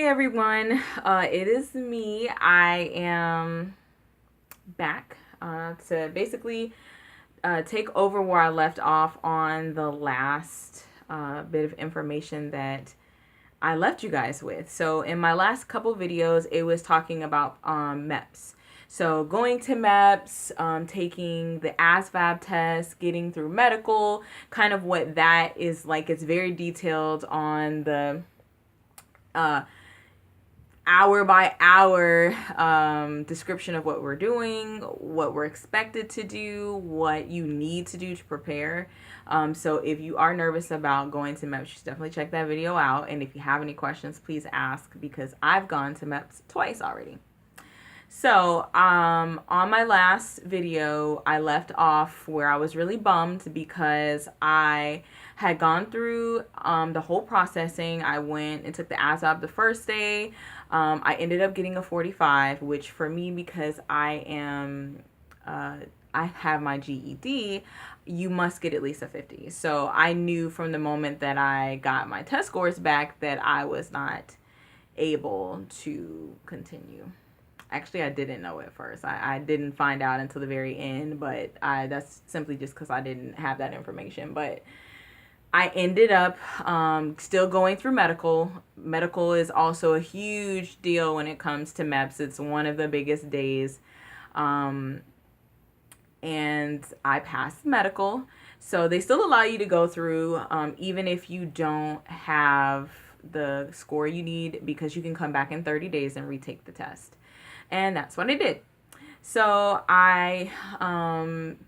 everyone, it is me. I am back to basically take over where I left off on the last bit of information that I left you guys with. So in my last couple videos, it was talking about MEPS. So going to MEPS, taking the ASVAB test, getting through medical, kind of what that is like. It's very detailed on the hour by hour description of what we're doing, what we're expected to do, what you need to do to prepare. So if you are nervous about going to MEPS, you should definitely check that video out. And if you have any questions, please ask, because I've gone to MEPS twice already. So on my last video, I left off where I was really bummed because I had gone through the whole processing. I went and took the ASVAB the first day. I ended up getting a 45, which for me, because I have my GED, you must get at least a 50. So I knew from the moment that I got my test scores back that I was not able to continue. Actually, I didn't know at first. I didn't find out until the very end, but that's simply just because I didn't have that information. But I ended up still going through medical. Medical is also a huge deal when it comes to MEPS. It's one of the biggest days. And I passed medical. So they still allow you to go through, even if you don't have the score you need, because you can come back in 30 days and retake the test. And that's what I did. So I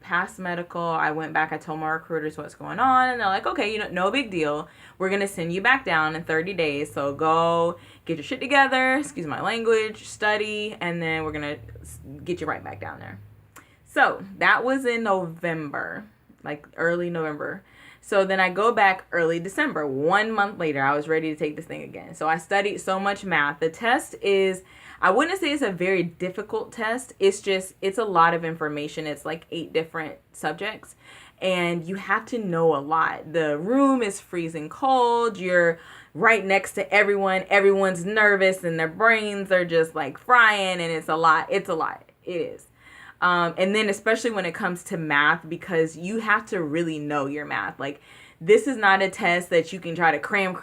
passed medical. I went back. I told my recruiters what's going on. And they're like, okay, no big deal. We're going to send you back down in 30 days. So go get your shit together, excuse my language, study, and then we're going to get you right back down there. So that was in November, like early November. So then I go back early December. 1 month later, I was ready to take this thing again. So I studied so much math. The test is, I wouldn't say it's a very difficult test. It's a lot of information. It's like 8 different subjects. And you have to know a lot. The room is freezing cold. You're right next to everyone. Everyone's nervous and their brains are just like frying. And it's a lot. It's a lot. It is. And then especially when it comes to math, because you have to really know your math. Like, this is not a test that you can try to cram.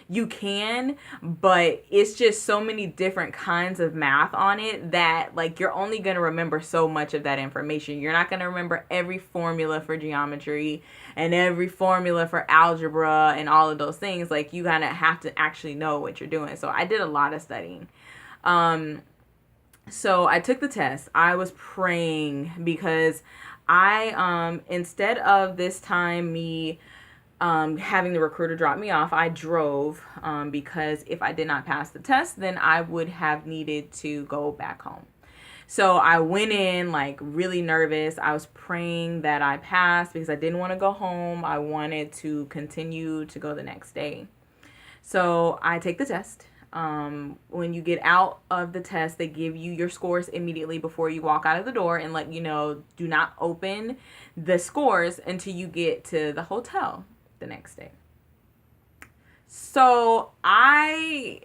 You can, but it's just so many different kinds of math on it that, like, you're only going to remember so much of that information. You're not going to remember every formula for geometry and every formula for algebra and all of those things. Like, you kind of have to actually know what you're doing. So I did a lot of studying. So I took the test. I was praying because I, instead of this time me having the recruiter drop me off, I drove because if I did not pass the test, then I would have needed to go back home. So I went in like really nervous. I was praying that I passed because I didn't want to go home. I wanted to continue to go the next day. So I take the test. When you get out of the test, they give you your scores immediately before you walk out of the door and let you know, do not open the scores until you get to the hotel the next day. So I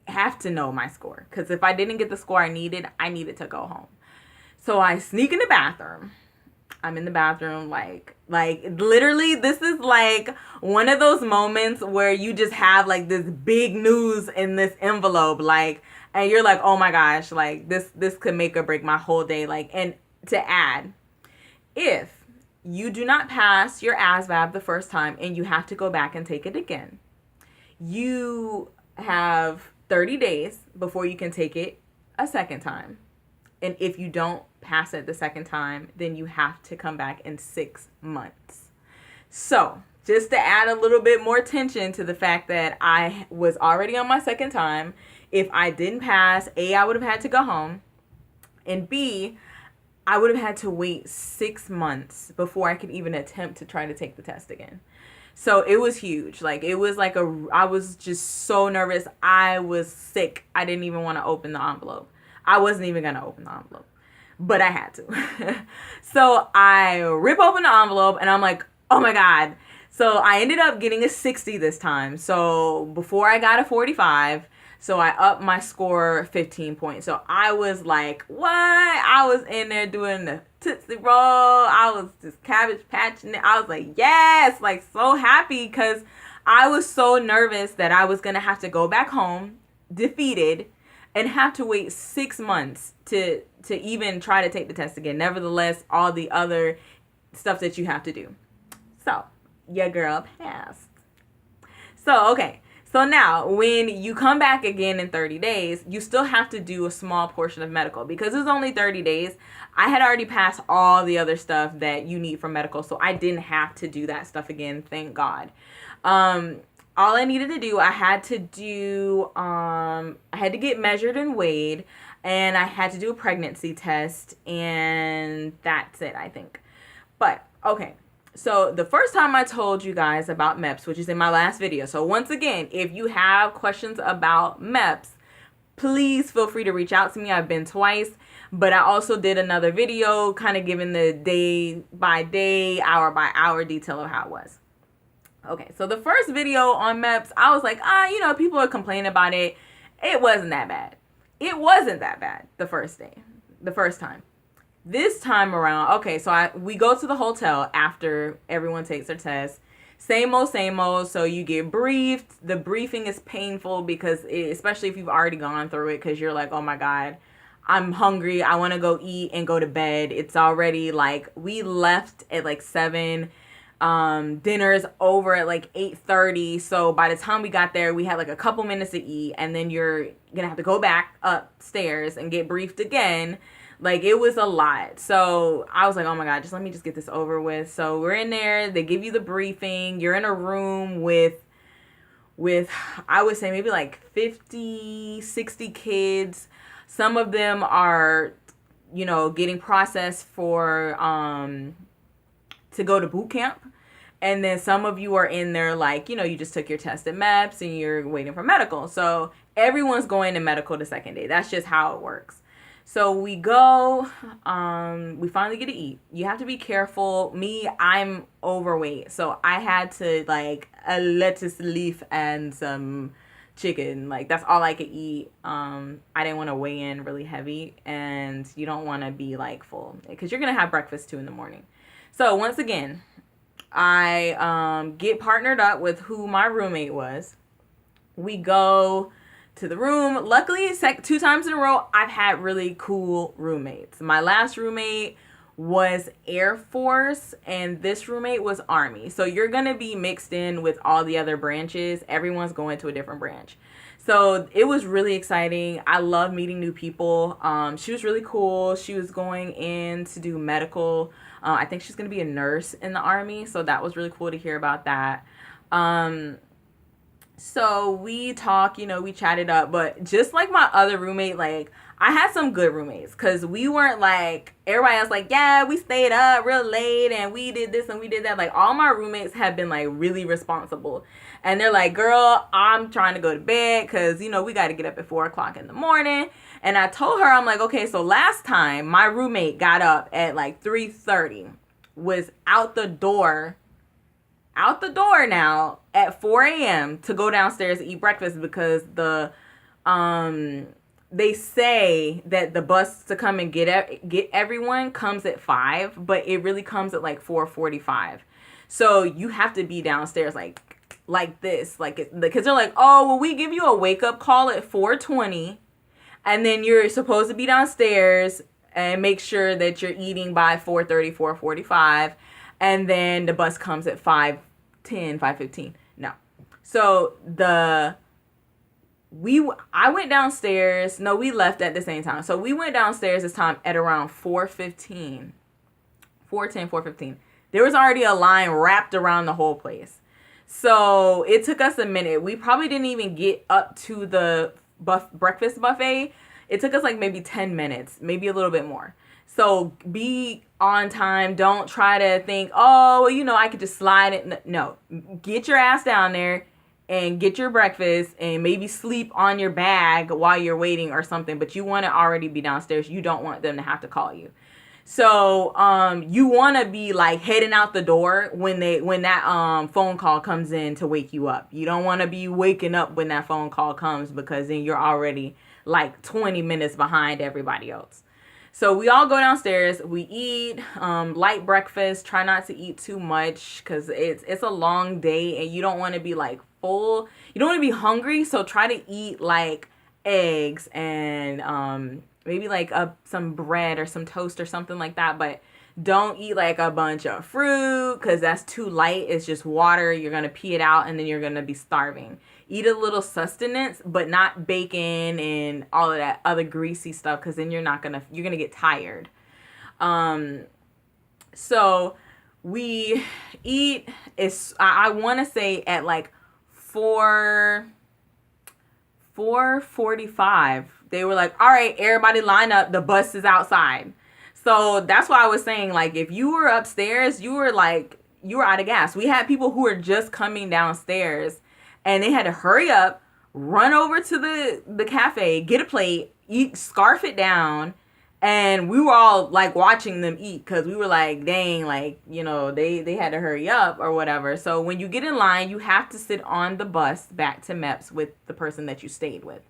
have to know my score, because if I didn't get the score I needed to go home. So I sneak in the bathroom. I'm in the bathroom, like literally, this is like one of those moments where you just have like this big news in this envelope, like, and you're like, oh my gosh, like this could make or break my whole day. Like, and to add, if you do not pass your ASVAB the first time and you have to go back and take it again, you have 30 days before you can take it a second time. And if you don't pass it the second time, then you have to come back in 6 months. So just to add a little bit more tension to the fact that I was already on my second time, if I didn't pass, A, I would have had to go home. And B, I would have had to wait 6 months before I could even attempt to try to take the test again. So it was huge. Like, it was like I was just so nervous. I was sick. I didn't even want to open the envelope. I wasn't even going to open the envelope, but I had to. So I rip open the envelope and I'm like, oh my God. So I ended up getting a 60 this time. So before I got a 45, so I upped my score 15 points. So I was like, what? I was in there doing the Tootsie Roll. I was just cabbage patching it. I was like, yes, like so happy because I was so nervous that I was going to have to go back home defeated and have to wait 6 months to even try to take the test again. Nevertheless, all the other stuff that you have to do. So, your girl passed. So, okay. So now, when you come back again in 30 days, you still have to do a small portion of medical. Because it's only 30 days, I had already passed all the other stuff that you need for medical. So I didn't have to do that stuff again, thank God. All I needed to do, I had to get measured and weighed. And I had to do a pregnancy test. And that's it, I think. But, okay. So the first time I told you guys about MEPS, which is in my last video. So once again, if you have questions about MEPS, please feel free to reach out to me. I've been twice, but I also did another video kind of giving the day by day, hour by hour detail of how it was. Okay, so the first video on MEPS, I was like, people are complaining about it. It wasn't that bad. It wasn't that bad the first time. This time around, okay, so we go to the hotel after everyone takes their test. Same old. So you get briefed. The briefing is painful because, especially if you've already gone through it, because you're like, oh my God, I'm hungry. I want to go eat and go to bed. It's already like, we left at like 7. Dinner's over at like 8:30. So by the time we got there, we had like a couple minutes to eat. And then you're going to have to go back upstairs and get briefed again. Like, it was a lot. So I was like, oh my God, let me get this over with. So we're in there. They give you the briefing. You're in a room with I would say maybe like 50, 60 kids. Some of them are, getting processed for, to go to boot camp. And then some of you are in there like, you just took your test at MEPS and you're waiting for medical. So everyone's going to medical the second day. That's just how it works. So we go, we finally get to eat. You have to be careful. Me, I'm overweight. So I had to like a lettuce leaf and some chicken. Like, that's all I could eat. I didn't want to weigh in really heavy, and you don't want to be like full because you're going to have breakfast too in the morning. So once again, I get partnered up with who my roommate was. We go to the room. Luckily, 2 times in a row, I've had really cool roommates. My last roommate was Air Force, and this roommate was Army. So you're going to be mixed in with all the other branches. Everyone's going to a different branch. So it was really exciting. I love meeting new people. She was really cool. She was going in to do medical. I think she's going to be a nurse in the Army. So that was really cool to hear about that. So we talk, we chatted up, but just like my other roommate, like I had some good roommates because we weren't like everybody else, like, yeah, we stayed up real late and we did this and we did that. Like, all my roommates have been like really responsible, and they're like, girl, I'm trying to go to bed because, we got to get up at 4:00 in the morning. And I told her, I'm like, okay, so last time my roommate got up at like 3:30, was out the door now at 4 a.m. to go downstairs to eat breakfast because they say that the bus to come and get everyone comes at 5, but it really comes at like 4:45. So you have to be downstairs like this, because they're like, oh, well, we give you a wake up call at 4:20, and then you're supposed to be downstairs and make sure that you're eating by 4:30, 4:45, and then the bus comes at 5:10, 5:15. No. So I went downstairs. No, we left at the same time. So we went downstairs this time at around 4:15. 4:10, 4:15. There was already a line wrapped around the whole place. So it took us a minute. We probably didn't even get up to the breakfast buffet. It took us like maybe 10 minutes, maybe a little bit more. So be on time. Don't try to think, oh, well, I could just slide it. No, get your ass down there and get your breakfast and maybe sleep on your bag while you're waiting or something. But you want to already be downstairs. You don't want them to have to call you. So you want to be like heading out the door when that phone call comes in to wake you up. You don't want to be waking up when that phone call comes, because then you're already like 20 minutes behind everybody else. So we all go downstairs, we eat light breakfast, try not to eat too much because it's a long day and you don't want to be like full. You don't want to be hungry, so try to eat like eggs and maybe like some bread or some toast or something like that, but don't eat like a bunch of fruit because that's too light. It's just water. You're going to pee it out and then you're going to be starving. Eat a little sustenance, but not bacon and all of that other greasy stuff, because then you're going to get tired. So we eat, I want to say at like 4:45, they were like, all right, everybody line up. The bus is outside. So that's why I was saying, like, if you were upstairs, you were out of gas. We had people who were just coming downstairs and they had to hurry up, run over to the cafe, get a plate, eat, scarf it down. And we were all like watching them eat because we were like, dang, like, you know, they had to hurry up or whatever. So when you get in line, you have to sit on the bus back to MEPS with the person that you stayed with.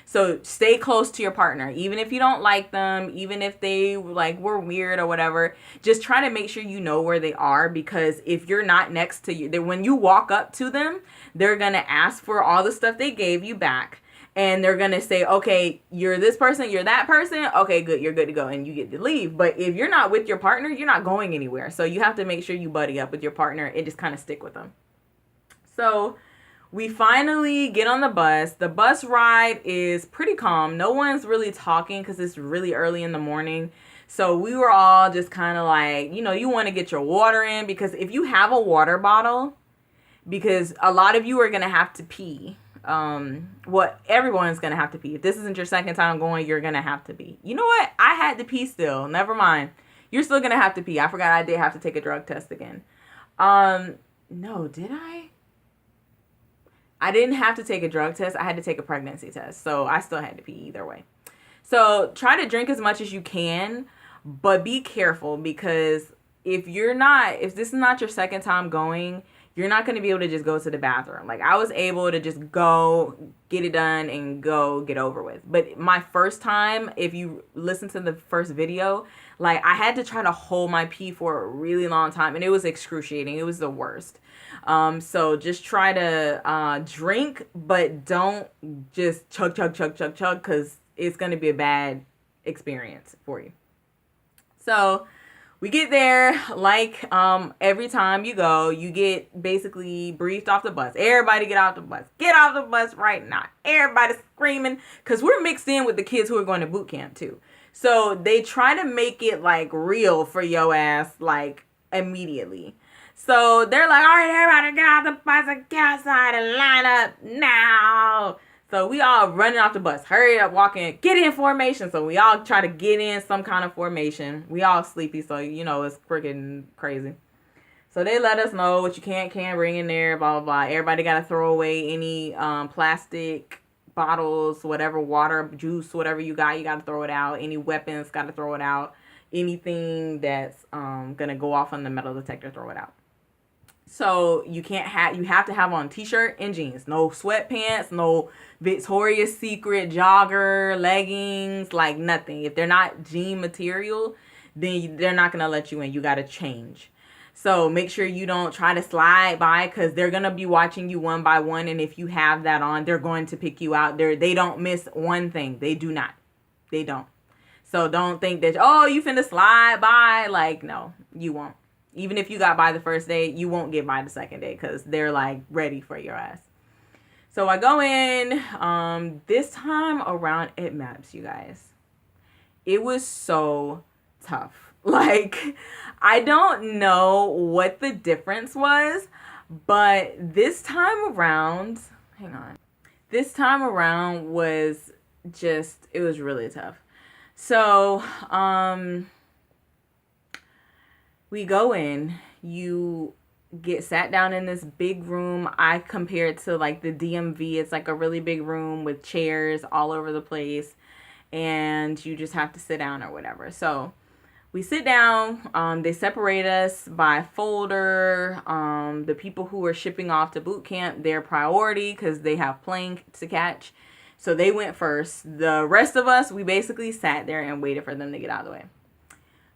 So stay close to your partner, even if you don't like them, even if they like were weird or whatever. Just try to make sure you know where they are, because if you're not next to you, when you walk up to them, they're gonna ask for all the stuff they gave you back, and they're gonna say, okay, you're this person, you're that person, okay, good, you're good to go, and you get to leave. But if you're not with your partner, you're not going anywhere. So you have to make sure you buddy up with your partner and just kind of stick with them. So we finally get on the bus. The bus ride is pretty calm. No one's really talking because it's really early in the morning. So we were all just kind of like, you know, you want to get your water in, because if you have a water bottle, because a lot of you are going to have to pee. Everyone's going to have to pee. If this isn't your second time going, you're going to have to pee. You know what? I had to pee still. Never mind. You're still going to have to pee. I forgot I did have to take a drug test again. No, did I? I didn't have to take a drug test. I had to take a pregnancy test. So I still had to pee either way. So try to drink as much as you can, but be careful, because if this is not your second time going, you're not going to be able to just go to the bathroom. Like, I was able to just go get it done and go get over with. But my first time, if you listen to the first video, like, I had to try to hold my pee for a really long time, and it was excruciating. It was the worst. So just try to drink, but don't just chug, because it's going to be a bad experience for you. So we get there, like every time you go, you get basically briefed off the bus. Everybody get off the bus. Get off the bus right now. Everybody screaming, because we're mixed in with the kids who are going to boot camp too. So they try to make it like real for your ass, like immediately. So they're like, all right, everybody get off the bus and get outside and line up now. So we all running off the bus. Hurry up, walk in, get in formation. So we all try to get in some kind of formation. We all sleepy, so you know it's freaking crazy. So they let us know what you can't bring in there, blah, blah, blah. Everybody got to throw away any plastic bottles, whatever, water, juice, whatever you got to throw it out. Any weapons, got to throw it out. Anything that's going to go off on the metal detector, throw it out. So you have to have on t-shirt and jeans, no sweatpants, no Victoria's Secret jogger, leggings, like nothing. If they're not jean material, then they're not going to let you in. You got to change. So make sure you don't try to slide by, because they're going to be watching you one by one. And if you have that on, they're going to pick you out. They don't miss one thing. They do not. They don't. So don't think that, oh, you finna slide by. Like, no, you won't. Even if you got by the first day, you won't get by the second day, because they're like ready for your ass. So I go in this time around at MEPS, you guys. It was so tough. Like, I don't know what the difference was, but this time around, this time around was just, it was really tough. So, we go in, you get sat down in this big room. I compare it to like the DMV. It's like a really big room with chairs all over the place, and you just have to sit down or whatever. So we sit down. They separate us by folder. The people who are shipping off to boot camp, their priority because they have plane to catch. So they went first. The rest of us, we basically sat there and waited for them to get out of the way.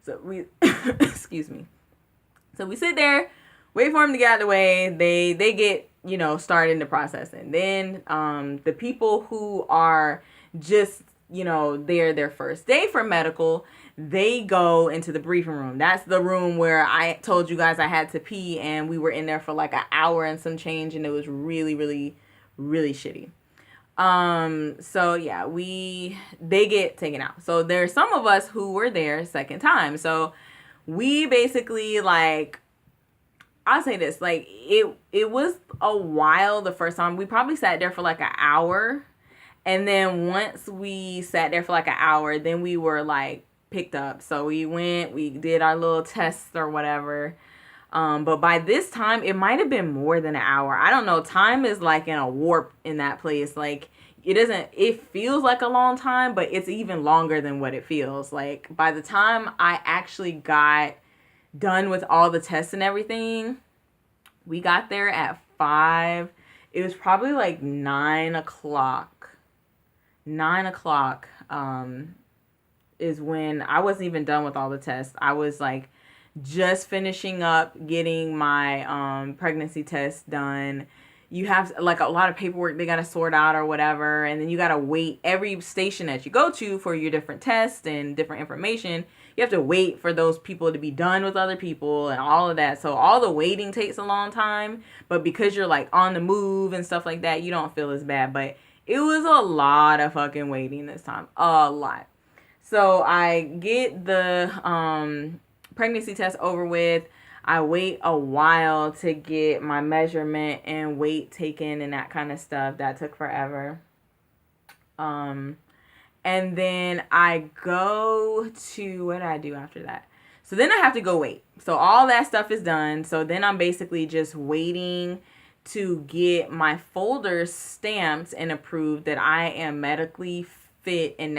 So we, excuse me. So we sit there, wait for them to get out of the way. They get, you know, started in the process. And then the people who are just, you know, their first day for medical, they go into the briefing room. That's the room where I told you guys I had to pee, and we were in there for like an hour and some change, and it was really, really, really shitty. So yeah, they get taken out. So there's some of us who were there second time. So we basically, like, I'll say this, like, it was a while the first time. We probably sat there for like an hour. And then once we sat there for like an hour, then we were like picked up. So we went, we did our little tests or whatever. But by this time, it might have been more than an hour. I don't know. Time is like in a warp in that place. Like, it feels like a long time, but it's even longer than what it feels. Like, by the time I actually got done with all the tests and everything, we got there at 5. It was probably like 9 o'clock. 9 o'clock is when I wasn't even done with all the tests. I was like just finishing up getting my pregnancy test done. You have like a lot of paperwork they got to sort out or whatever, and then you got to wait every station that you go to for your different tests and different information. You have to wait for those people to be done with other people and all of that. So all the waiting takes a long time, but because you're like on the move and stuff like that, you don't feel as bad. But it was a lot of fucking waiting this time. A lot. So I get the pregnancy test over with. I wait a while to get my measurement and weight taken and that kind of stuff. That took forever. And then I go to, what did I do after that? So then I have to go wait. So all that stuff is done. So then I'm basically just waiting to get my folder stamped and approved that I am medically fit and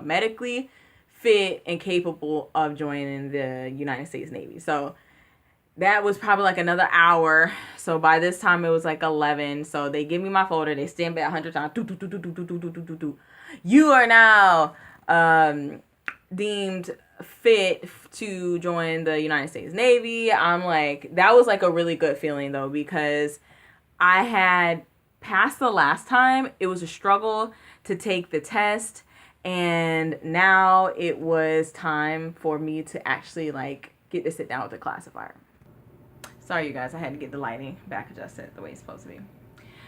medically fit and capable of joining the United States Navy. So that was probably like another hour. So by this time it was like 11. So they give me my folder. They stamp it 100 times. You are now deemed fit to join the United States Navy. I'm like, that was like a really good feeling though, because I had passed the last time. It was a struggle to take the test, and now it was time for me to actually like get to sit down with the classifier. Sorry you guys, I had to get the lighting back adjusted the way it's supposed to be.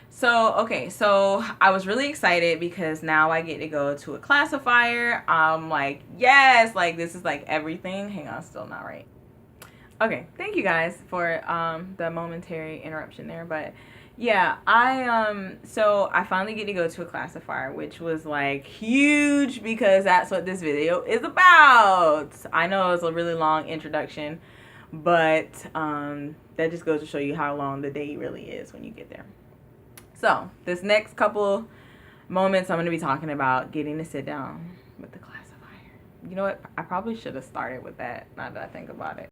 So, okay, so I was really excited because now I get to go to a classifier. I'm like, yes, like this is like everything. Hang on, still not right. Okay, thank you guys for the momentary interruption there. But yeah, so I finally get to go to a classifier, which was like huge because that's what this video is about. I know it's a really long introduction, but that just goes to show you how long the day really is when you get there. So this next couple moments, I'm going to be talking about getting to sit down with the classifier. You know what? I probably should have started with that now that I think about it.